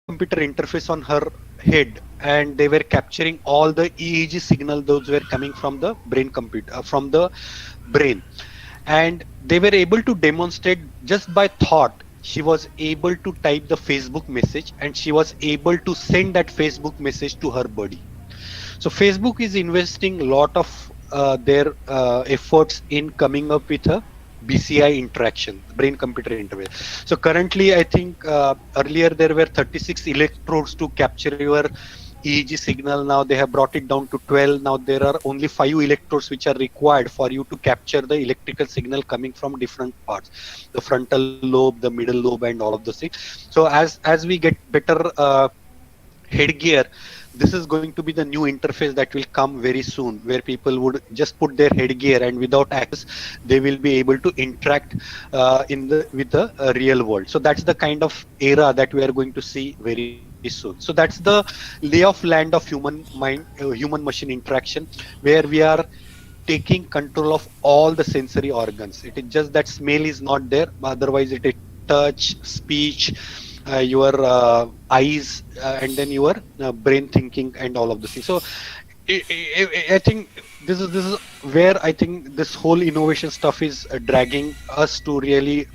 computer interface on her head, and they were capturing all the EEG signal those were coming from the from the brain, and they were able to demonstrate just by thought. She was able to type the Facebook message, and she was able to send that Facebook message to her body. So Facebook is investing a lot of their efforts in coming up with a BCI interaction, brain computer interface. So currently, I think earlier there were 36 electrodes to capture your EEG signal. Now they have brought it down to 12. Now there are only 5 electrodes which are required for you to capture the electrical signal coming from different parts, the frontal lobe, the middle lobe, and all of those things. So as we get better headgear, this is going to be the new interface that will come very soon, where people would just put their headgear, and without access they will be able to interact in the with the real world. So that's the kind of era that we are going to see very soon. So that's the lay of land of human mind, human machine interaction, where we are taking control of all the sensory organs. It is just that smell is not there, otherwise it is touch, speech, your eyes, and then your brain thinking and all of the things. So I think this is where I think this whole innovation stuff is dragging us to really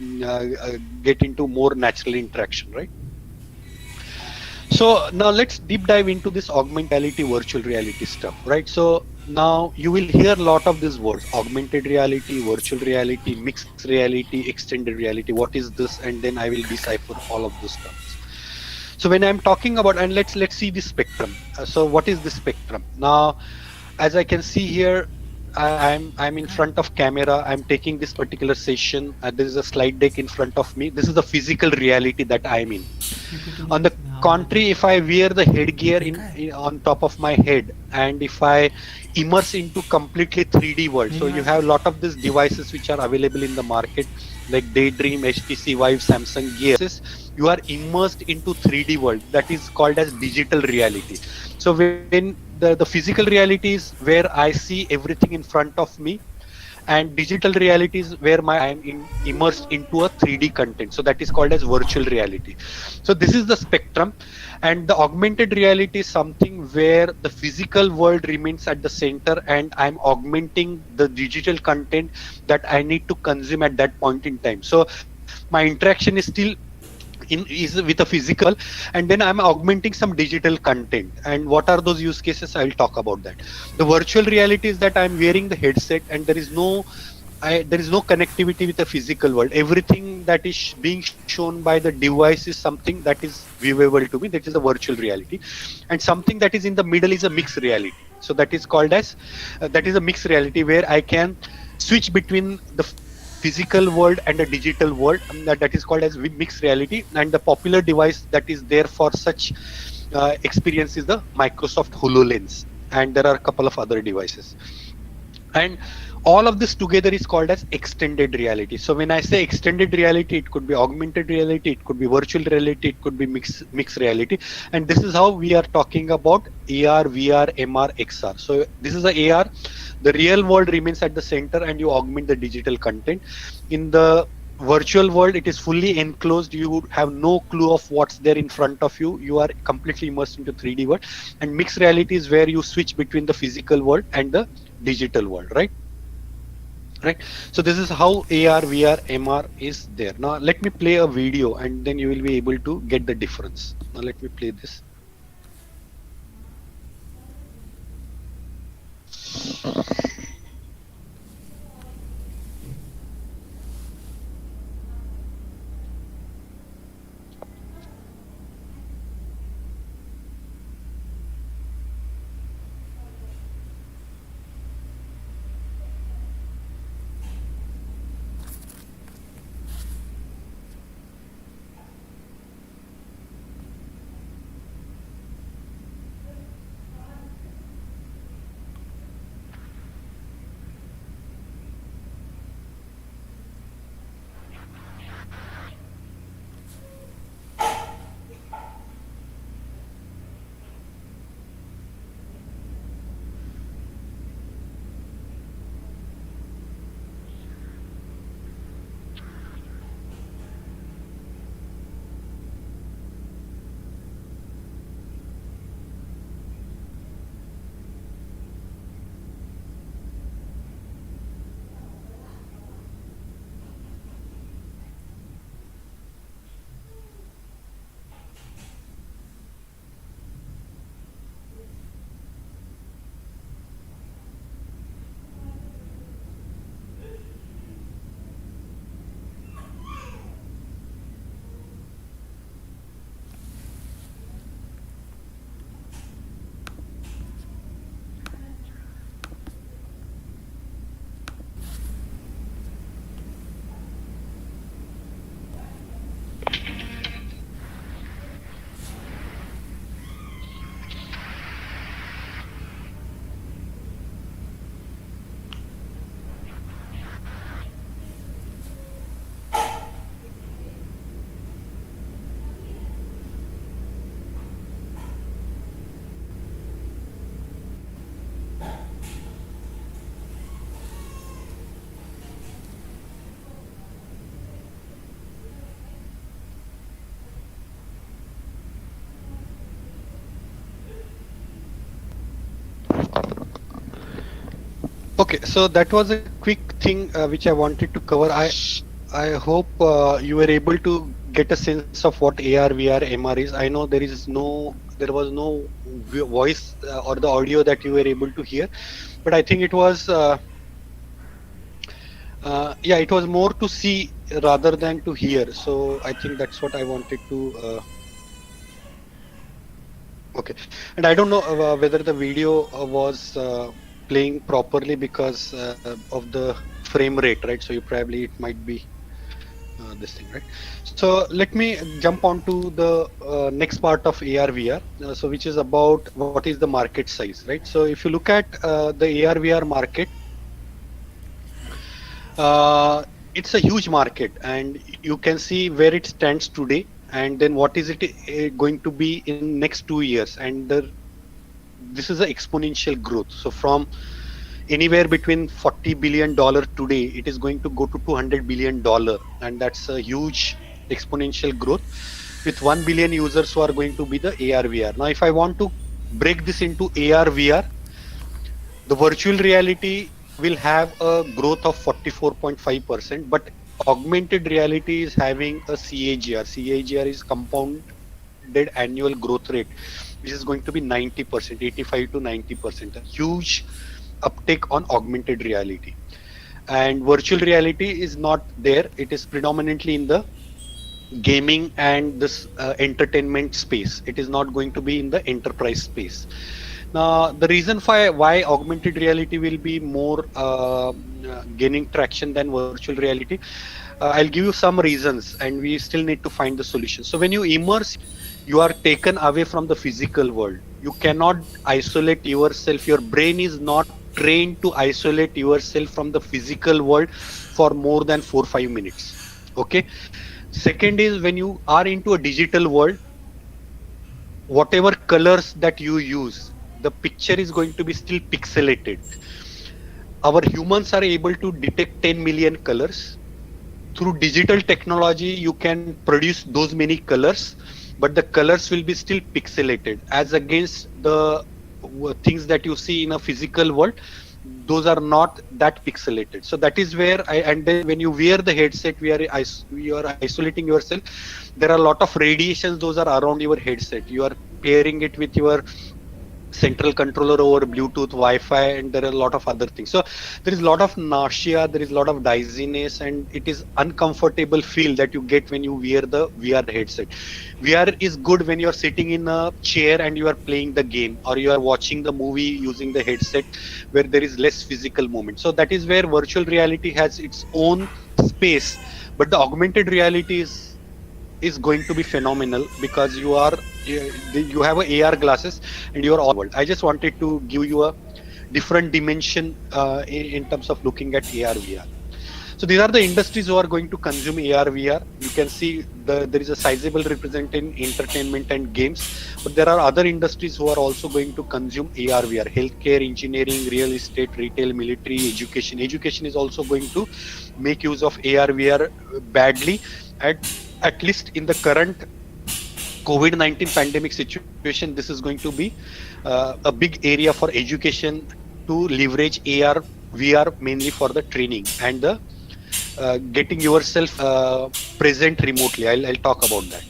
get into more natural interaction, right? So now let's deep dive into this augmented reality, virtual reality stuff, right? So now you will hear a lot of these words: augmented reality, virtual reality, mixed reality, extended reality. What is this? And then I will decipher all of those terms. So when I'm talking about, and let's see the spectrum. So what is the spectrum? Now, as I can see here, I'm in front of camera. I'm taking this particular session. There is a slide deck in front of me. This is the physical reality that I'm in. On the contrary, if I wear the headgear in on top of my head, and if I immerse into completely 3D world, so you have a lot of these devices which are available in the market, like Daydream, HTC Vive, Samsung Gear. You are immersed into 3D world, that is called as digital reality. So when the physical reality is where I see everything in front of me, and digital reality is where my I am immersed into a 3D content, so that is called as virtual reality. So this is the spectrum. And the augmented reality is something where the physical world remains at the center, and I'm augmenting the digital content that I need to consume at that point in time. So my interaction is still is with a physical, and then I'm augmenting some digital content. And what are those use cases? I'll talk about that. The virtual reality is that I'm wearing the headset, and there is no connectivity with the physical world. Everything that is being shown by the device is something that is viewable to me. That is the virtual reality. And something that is in the middle is a mixed reality. So that is called as that is a mixed reality, where I can switch between the physical world and the digital world. That is called as mixed reality. And the popular device that is there for such experience is the Microsoft HoloLens, and there are a couple of other devices. And all of this together is called as extended reality. So when I say extended reality, it could be augmented reality, it could be virtual reality, it could be mixed reality. And this is how we are talking about AR, VR, MR, XR. So this is the AR. The real world remains at the center, and you augment the digital content. In the virtual world, it is fully enclosed. You have no clue of what's there in front of you. You are completely immersed into 3D world. And mixed reality is where you switch between the physical world and the digital world, right? So this is how AR, VR, MR is there. Now let me play a video, and then you will be able to get the difference. Now let me play this. Okay, so that was a quick thing which I wanted to cover. I hope you were able to get a sense of what AR, VR, MR is. I know there was no voice or the audio that you were able to hear, but I think it was, yeah, it was more to see rather than to hear. So I think that's what I wanted to. Okay, and I don't know whether the video was playing properly because of the frame rate, right? So you probably it might be this thing, right? So let me jump on to the next part of AR VR, so which is about what is the market size, right? So if you look at the AR VR market, it's a huge market, and you can see where it stands today, and then what is it going to be in next 2 years, and this is an exponential growth. So from anywhere between $40 billion today, it is going to go to $200 billion, and that's a huge exponential growth with 1 billion users who are going to be the AR VR. Now, if I want to break this into AR VR, the virtual reality will have a growth of 44.5%, but augmented reality is having a CAGR. CAGR is compounded annual growth rate, which is going to be 90%, 85 to 90%. A huge uptake on augmented reality. And virtual reality is not there. It is predominantly in the gaming and this entertainment space. It is not going to be in the enterprise space. Now, the reason why augmented reality will be more gaining traction than virtual reality, I'll give you some reasons, and we still need to find the solution. So when you immerse, you are taken away from the physical world. You cannot isolate yourself. Your brain is not trained to isolate yourself from the physical world for more than 4 or 5 minutes. Okay. Second is when you are into a digital world, whatever colors that you use, the picture is going to be still pixelated. Our humans are able to detect 10 million colors. Through digital technology, you can produce those many colors, but the colors will be still pixelated as against the things that you see in a physical world. Those are not that pixelated. So that is where and then when you wear the headset, you are isolating yourself. There are a lot of radiations, those are around your headset. You are pairing it with your central controller over Bluetooth, Wi-Fi, and there are a lot of other things. So there is a lot of nausea, there is a lot of dizziness, and it is uncomfortable feel that you get when you wear the VR headset. VR is good when you are sitting in a chair and you are playing the game, or you are watching the movie using the headset where there is less physical movement. So that is where virtual reality has its own space, but the augmented reality is going to be phenomenal because you have a AR glasses and you are all world. I just wanted to give you a different dimension in terms of looking at AR VR. So these are the industries who are going to consume AR VR. You can see there is a sizable represent in entertainment and games, but there are other industries who are also going to consume AR VR: healthcare, engineering, real estate, retail, military, education. Education is also going to make use of AR VR badly. At least in the current COVID-19 pandemic situation, this is going to be a big area for education to leverage AR, VR mainly for the training and the getting yourself present remotely. I'll talk about that.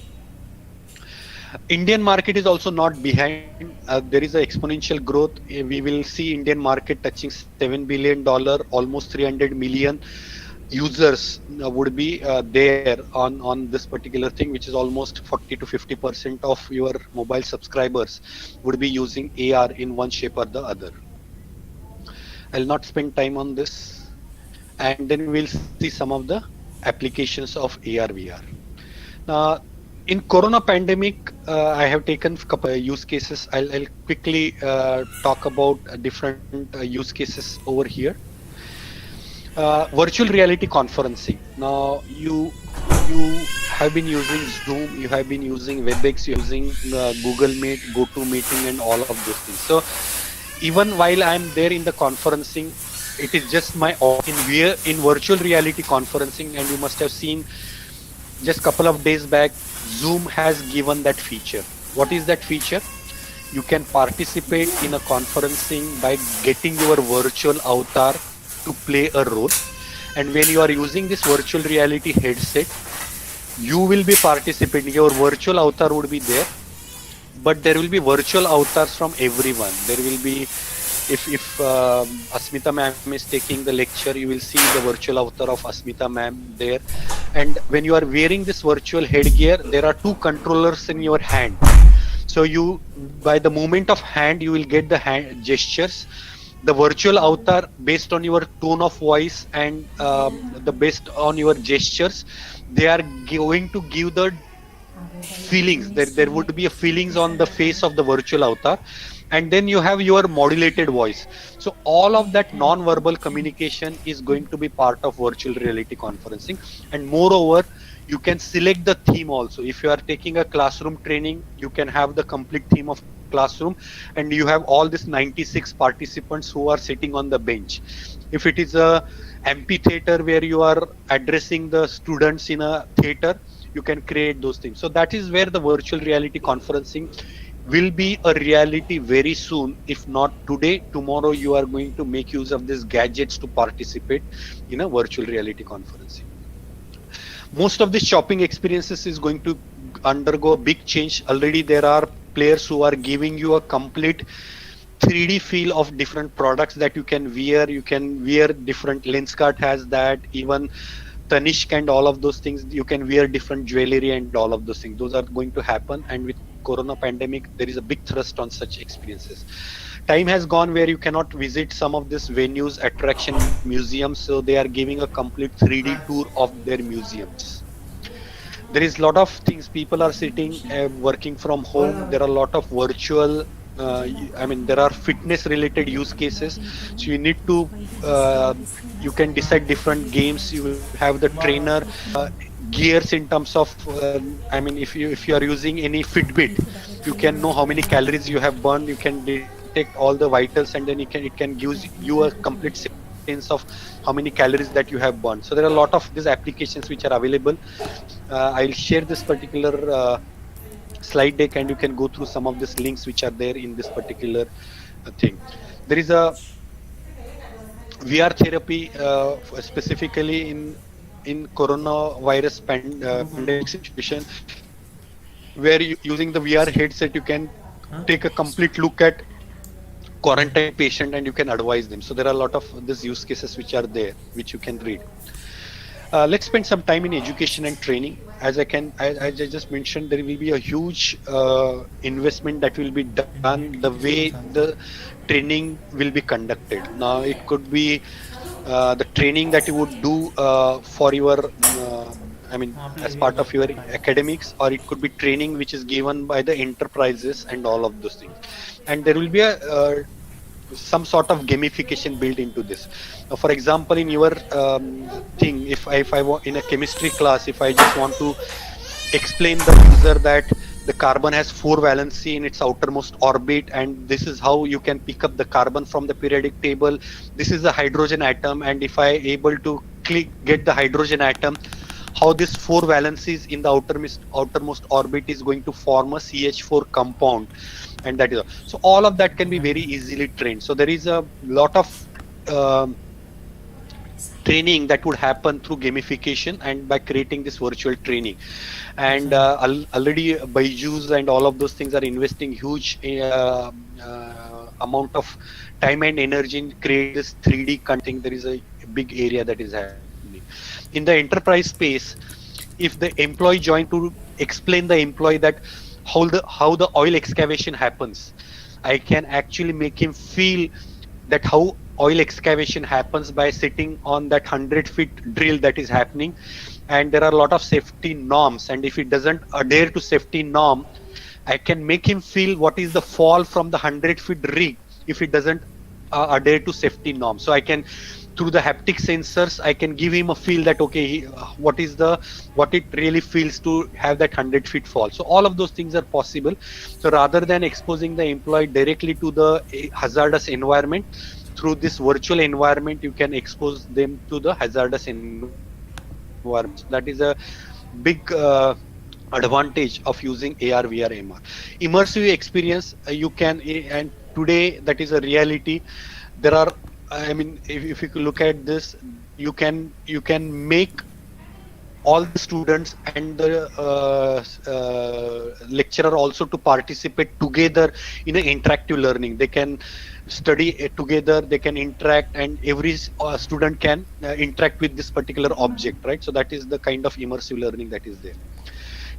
Indian market is also not behind. There is an exponential growth. We will see Indian market touching $7 billion, almost 300 million users would be there on this particular thing, which is almost 40 to 50% of your mobile subscribers would be using AR in one shape or the other. I'll not spend time on this, and then we'll see some of the applications of AR VR. Now, in Corona pandemic, I have taken a couple of use cases. I'll quickly talk about different use cases over here. Virtual reality conferencing. Now you have been using Zoom, you have been using WebEx, you're using Google Meet, GoToMeeting, and all of those things. So even while I'm there in the conferencing, it is just my in virtual reality conferencing, and you must have seen just a couple of days back, Zoom has given that feature. What is that feature? You can participate in a conferencing by getting your virtual avatar to play a role. And when you are using this virtual reality headset, you will be participating. Your virtual avatar would be there, but there will be virtual avatars from everyone. There will be, if Asmita ma'am is taking the lecture, you will see the virtual avatar of Asmita ma'am there. And when you are wearing this virtual headgear, there are two controllers in your hand. So you, by the movement of hand, you will get the hand gestures. The virtual avatar, based on your tone of voice and the based on your gestures, they are going to give the feelings. There would be a feelings on the face of the virtual avatar, and then you have your modulated voice. So all of that non-verbal communication is going to be part of virtual reality conferencing. And moreover, you can select the theme also. If you are taking a classroom training, you can have the complete theme of classroom, and you have all these 96 participants who are sitting on the bench. If it is a amphitheater where you are addressing the students in a theater, you can create those things. So that is where the virtual reality conferencing will be a reality very soon. If not today, tomorrow you are going to make use of these gadgets to participate in a virtual reality conferencing. Most of the shopping experiences is going to undergo a big change. Already there are players who are giving you a complete 3D feel of different products that you can wear. You can wear different, Lenskart has that, even Tanishq and all of those things. You can wear different jewelry and all of those things. Those are going to happen. And with Corona pandemic, there is a big thrust on such experiences. Time has gone where you cannot visit some of these venues, attraction, museums. So they are giving a complete 3D tour of their museums. There is a lot of things. People are sitting, working from home. There are a lot of virtual, there are fitness related use cases. So you need to, you can decide different games. You will have the trainer, gears in terms of, if you are using any Fitbit, you can know how many calories you have burned. You can detect all the vitals, and then it can give you a complete sense of how many calories that you have burned. So there are a lot of these applications which are available. I'll share this particular slide deck, and you can go through some of these links which are there in this particular thing. There is a VR therapy specifically in coronavirus pandemic situation, where using the VR headset you can take a complete look at quarantine patient and you can advise them. So there are a lot of these use cases which are there, which you can read. Let's spend some time in education and training. As I just mentioned, there will be a huge investment that will be done the way the training will be conducted. Now it could be the training that you would do for your as part of your academics, or it could be training which is given by the enterprises and all of those things. And there will be a some sort of gamification built into this. For example, in your thing, if I want in a chemistry class, if I just want to explain the user that the carbon has 4 valency in its outermost orbit, and this is how you can pick up the carbon from the periodic table. This is a hydrogen atom, and if I able to get the hydrogen atom, how this 4 valencies in the outermost orbit is going to form a CH4 compound, and that is so all of that can be very easily trained. So there is a lot of training that would happen through gamification and by creating this virtual training. And already Byju's and all of those things are investing huge amount of time and energy in create this 3D content. There is a big area that is happening in the enterprise space. If the employee join to explain the employee that how the oil excavation happens, I can actually make him feel that how oil excavation happens by sitting on that 100-foot drill that is happening, and there are a lot of safety norms, and if he doesn't adhere to safety norm, I can make him feel what is the fall from the 100-foot rig if it doesn't adhere to safety norm. So I can, through the haptic sensors, I can give him a feel that okay, what it really feels to have that 100-foot fall. So all of those things are possible. So rather than exposing the employee directly to the hazardous environment, through this virtual environment, you can expose them to the hazardous environment. That is a big advantage of using AR, VR, MR. immersive experience you can, and today that is a reality. There are, I mean, if you look at this, you can make all the students and the lecturer also to participate together in an interactive learning. They can study together, they can interact, and every student can interact with this particular object, right? So that is the kind of immersive learning that is there.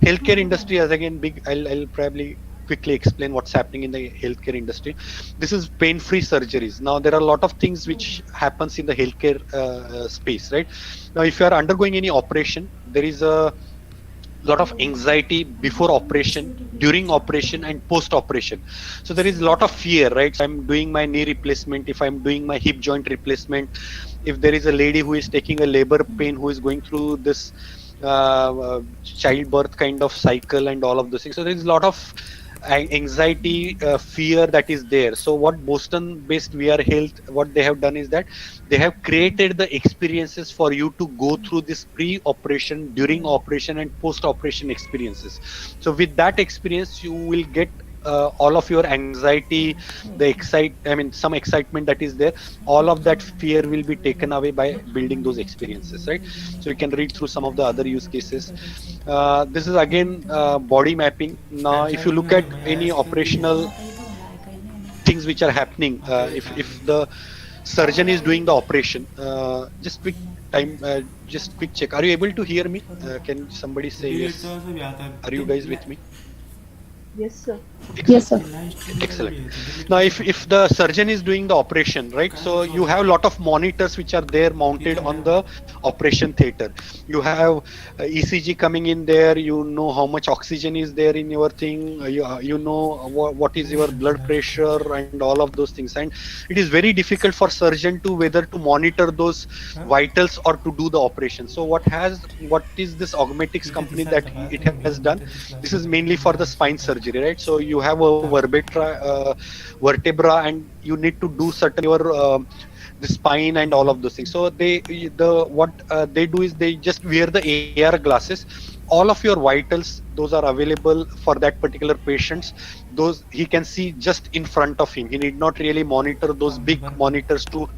Healthcare industry is again big. I'll probably quickly explain what's happening in the healthcare industry. This is pain-free surgeries. Now there are a lot of things which happens in the healthcare space, right? Now if you are undergoing any operation, there is a lot of anxiety before operation, during operation, and post operation. So there is a lot of fear, right? So I'm doing my knee replacement, if I'm doing my hip joint replacement, if there is a lady who is taking a labor pain, who is going through this childbirth kind of cycle and all of those things. So there is a lot of anxiety, fear that is there. So what Boston based VR Health, what they have done is that they have created the experiences for you to go through this pre-operation, during operation, and post-operation experiences. So with that experience, you will get all of your anxiety, some excitement that is there, all of that fear will be taken away by building those experiences, right? So you can read through some of the other use cases. This is again body mapping. Now if you look at any operational things which are happening, if the surgeon is doing the operation, just quick check, are you able to hear me? Can somebody say yes? Are you guys with me? Yes, sir. Yes, sir. Excellent. Now if the surgeon is doing the operation, right, so you have a lot of monitors which are there mounted on the operation theater. You have ECG coming in there, you know how much oxygen is there in your thing, you know what is your blood pressure and all of those things, and it is very difficult for surgeon to whether to monitor those vitals or to do the operation. So what is this Augmetics company that it has done? This is mainly for the spine surgery, right? So you have a vertebra, and you need to do certain your the spine and all of those things. So they do is they just wear the AR glasses. All of your vitals, those are available for that particular patients. Those he can see just in front of him. He need not really monitor those big monitors to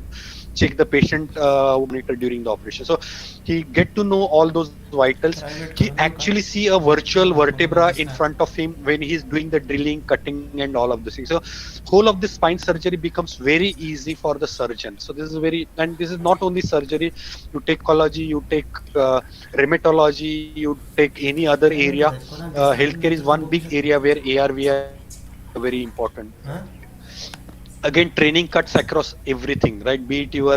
check the patient monitor during the operation. So he get to know all those vitals. He actually see a virtual vertebra in front of him when he's doing the drilling, cutting, and all of this thing. So whole of this spine surgery becomes very easy for the surgeon. So this is not only surgery. You take oncology, you take rheumatology, you take any other area. Healthcare is one big area where AR VR is very important. Again, training cuts across everything, right? Be it your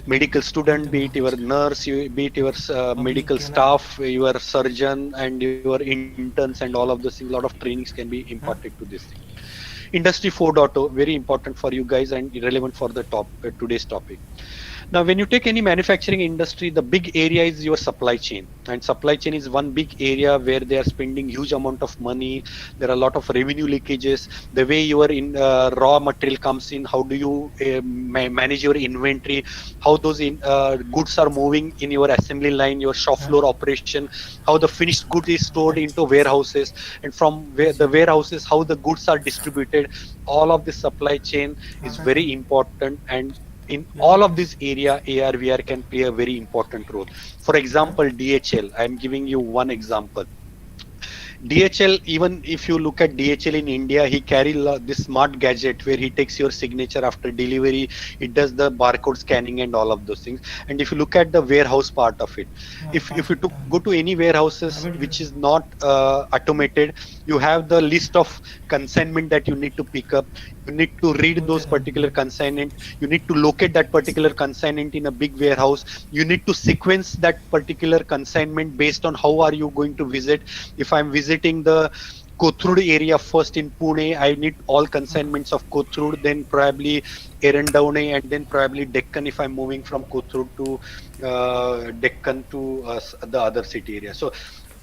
medical student, be it your nurse, be it your medical staff, your surgeon, and your interns, and all of those things. A lot of trainings can be imparted to this thing. Industry 4.0, very important for you guys and relevant for the today's topic. Now, when you take any manufacturing industry, the big area is your supply chain, and supply chain is one big area where they are spending huge amount of money. There are a lot of revenue leakages. The way your raw material comes in, how do you manage your inventory? How those goods are moving in your assembly line, your shop floor operation? How the finished good is stored into warehouses, and from where the warehouses, how the goods are distributed. All of this supply chain is very important, and in all of this area, AR, VR can play a very important role. For example, DHL, I'm giving you one example. DHL, even if you look at DHL in India, he carry this smart gadget where he takes your signature after delivery. It does the barcode scanning and all of those things. And if you look at the warehouse part of it, if you go to any warehouses which is not automated, you have the list of consignment that you need to pick up. You need to read those particular consignment. You need to locate that particular consignment in a big warehouse. You need to sequence that particular consignment based on how are you going to visit. If I'm visiting the Kothurud area first in Pune, I need all consignments of Kothurud, then probably Erendaune, and then probably Deccan if I'm moving from Kothurud to Deccan to the other city area. So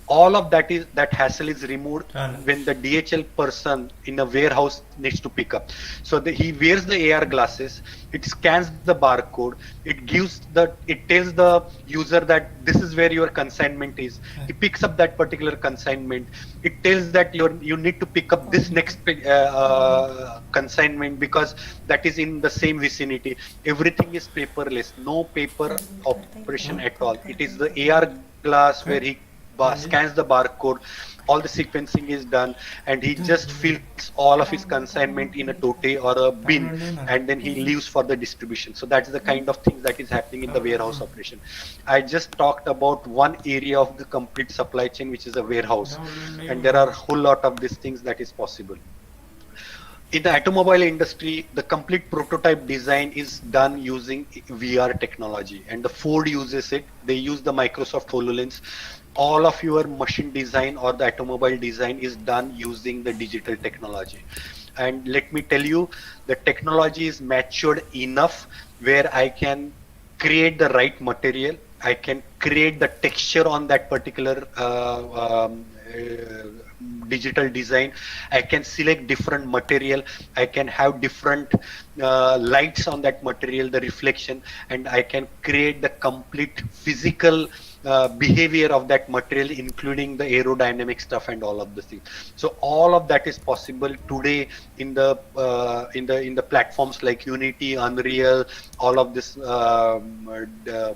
all of that hassle is removed झालं. when the DHL person in a warehouse needs to pick up. So he wears the AR glasses, it scans the barcode, it tells the user that this is where your consignment is. He picks up that particular consignment. It tells that you need to pick up this next consignment because that is in the same vicinity. Everything is paperless, no paper operation at all. It is the AR glass where he scans the barcode, all the sequencing is done, and he just fills all of his consignment in a tote or a bin, and then he leaves for the distribution. So that's the kind of things that is happening in the warehouse operation. I just talked about one area of the complete supply chain, which is a warehouse, and there are a whole lot of these things that is possible. In the automobile industry, the complete prototype design is done using VR technology, and the Ford uses it. They use the Microsoft HoloLens. All of your machine design or the automobile design is done using the digital technology. And let me tell you, the technology is matured enough where I can create the right material. I can create the texture on that particular digital design. I can select different material. I can have different lights on that material, the reflection, and I can create the complete physical behavior of that material, including the aerodynamic stuff and all of the things. So all of that is possible today in the platforms like Unity, Unreal, all of this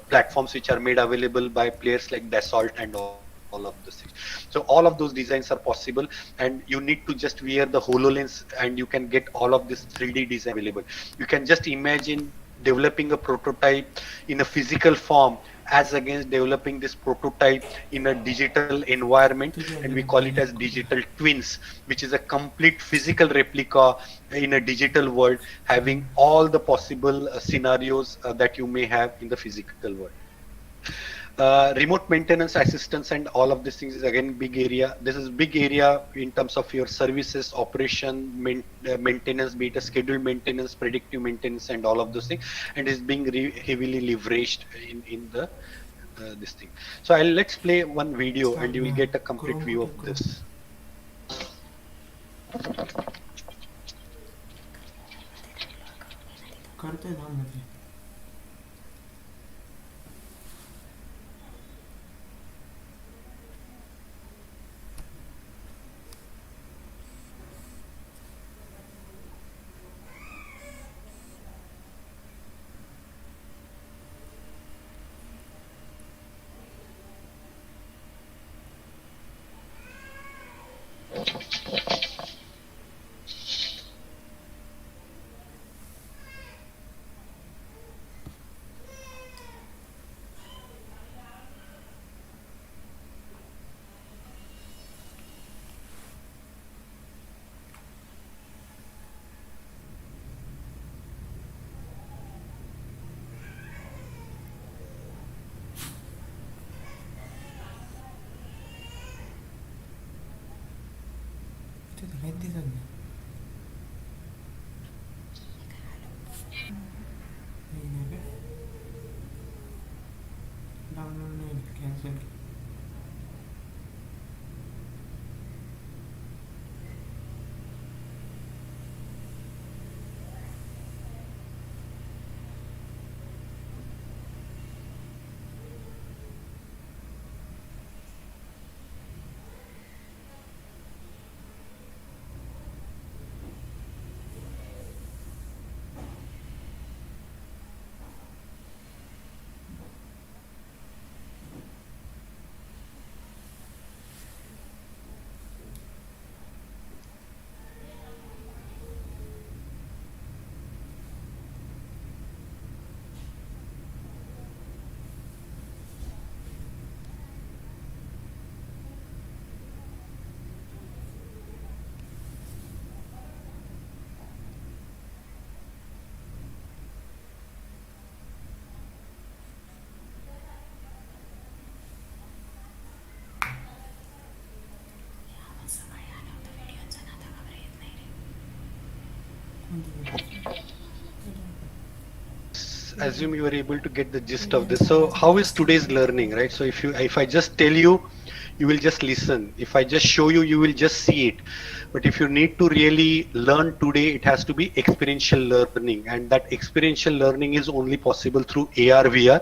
platforms which are made available by players like Dassault and all of those things. So all of those designs are possible, and you need to just wear the HoloLens and you can get all of this 3D design available. You can just imagine developing a prototype in a physical form as against developing this prototype in a digital environment, and we call it as digital twins, which is a complete physical replica in a digital world, having all the possible scenarios that you may have in the physical world. Remote maintenance assistance and all of these things is again big area. This is big area in terms of your services, operation, maintenance, be it a scheduled maintenance, predictive maintenance, and all of those things, and is being heavily leveraged in the this thing. So let's play one video and you will get a complete view of this. Assume you are able to get the gist of this. So how is today's learning, right? So if I just tell you you will just listen. If I just show you, you will just see it. But if you need to really learn today, it has to be experiential learning, and that experiential learning is only possible through AR, VR.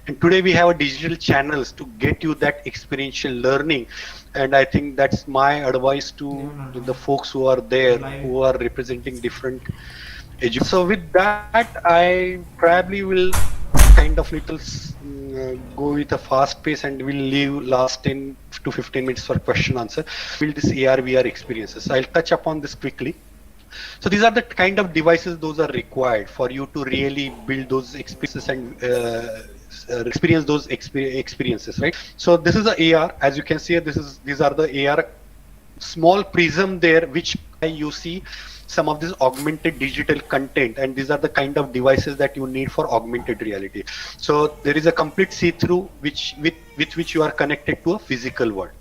And today we have a digital channels to get you that experiential learning. And I think that's my advice to the folks who are there, who are representing different education. So with that, I probably will kind of go with a fast pace, and we'll leave last 10 to 15 minutes for question answer. Build this AR VR experiences. I'll touch upon this quickly. So these are the kind of devices those are required for you to really build those experiences and experience those experiences, right? So this is the AR. As you can see, these are the AR small prism there, which you see some of this augmented digital content, and these are the kind of devices that you need for augmented reality. So there is a complete see-through with which you are connected to a physical world.